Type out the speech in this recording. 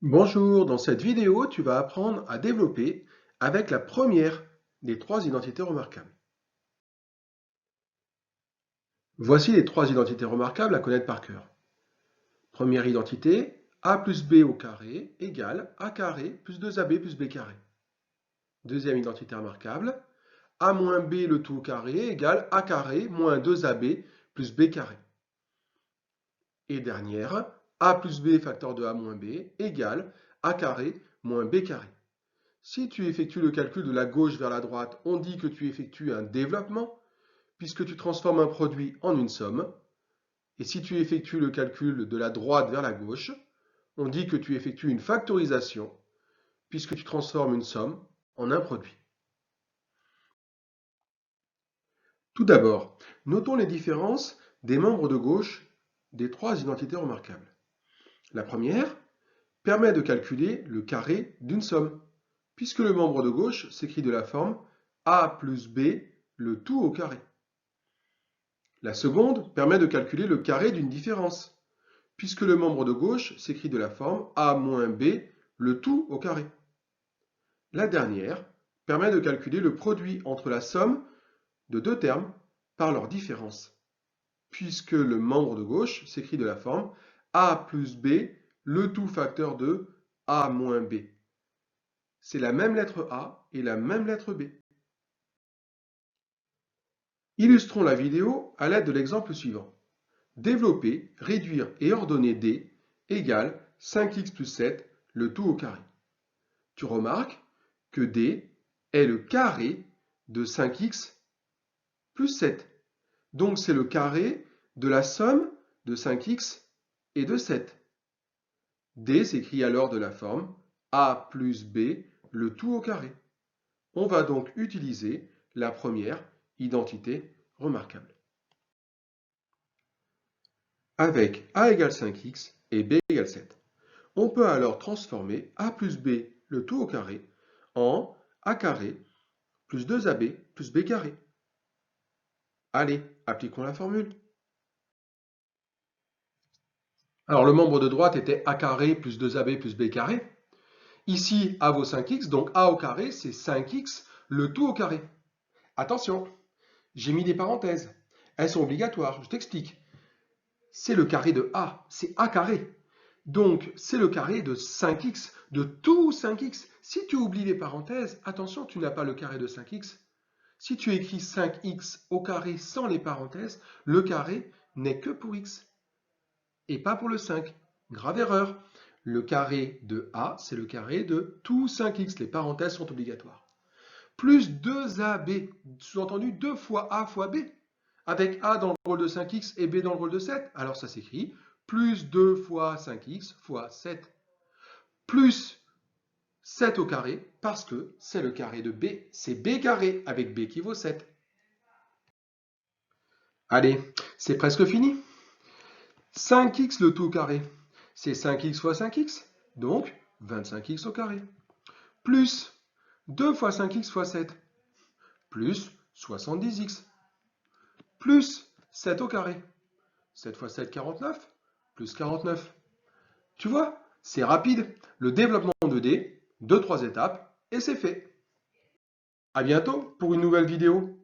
Bonjour, dans cette vidéo, tu vas apprendre à développer avec la première des trois identités remarquables. Voici les trois identités remarquables à connaître par cœur. Première identité, a plus b au carré égale a carré plus 2ab plus b carré. Deuxième identité remarquable, a moins b le tout au carré égale a carré moins 2ab plus b carré. Et dernière, a plus b facteur de a moins b égale a carré moins b carré. Si tu effectues le calcul de la gauche vers la droite, on dit que tu effectues un développement, puisque tu transformes un produit en une somme. Et si tu effectues le calcul de la droite vers la gauche, on dit que tu effectues une factorisation, puisque tu transformes une somme en un produit. Tout d'abord, notons les différences des membres de gauche des trois identités remarquables. La première permet de calculer le carré d'une somme, puisque le membre de gauche s'écrit de la forme a plus b le tout au carré. La seconde permet de calculer le carré d'une différence, puisque le membre de gauche s'écrit de la forme a moins b le tout au carré. La dernière permet de calculer le produit entre la somme de deux termes par leur différence, puisque le membre de gauche s'écrit de la forme a plus b le tout facteur de a moins b. C'est la même lettre A et la même lettre B. Illustrons la vidéo à l'aide de l'exemple suivant. Développer, réduire et ordonner D égale 5x plus 7, le tout au carré. Tu remarques que D est le carré de 5x plus 7. Donc c'est le carré de la somme de 5x et de 7. D s'écrit alors de la forme A plus B, le tout au carré. On va donc utiliser la première identité remarquable. Avec A égale 5x et B égale 7. On peut alors transformer a plus b le tout au carré en a carré plus 2ab plus b carré. Allez, appliquons la formule. Alors le membre de droite était a carré plus 2ab plus b carré. Ici, a vaut 5x, donc a au carré, c'est 5x le tout au carré. Attention, j'ai mis des parenthèses. Elles sont obligatoires, je t'explique. C'est le carré de a, c'est a carré. Donc, c'est le carré de 5x, de tout 5x. Si tu oublies les parenthèses, attention, tu n'as pas le carré de 5x. Si tu écris 5x au carré sans les parenthèses, le carré n'est que pour x et pas pour le 5. Grave erreur. Le carré de a, c'est le carré de tout 5x. Les parenthèses sont obligatoires. Plus 2ab, sous-entendu 2 fois a fois b, avec a dans le rôle de 5x et b dans le rôle de 7. Alors ça s'écrit plus 2 fois 5x fois 7, plus 7 au carré, parce que c'est le carré de b, c'est b carré, avec b qui vaut 7. Allez, c'est presque fini. 5x le tout au carré, c'est 5x fois 5x, donc 25x au carré. Plus 2 fois 5x fois 7, plus 70x. Plus 7 au carré. 7 fois 7, 49, plus 49. Tu vois, c'est rapide. Le développement de D, 2-3 étapes, et c'est fait. À bientôt pour une nouvelle vidéo.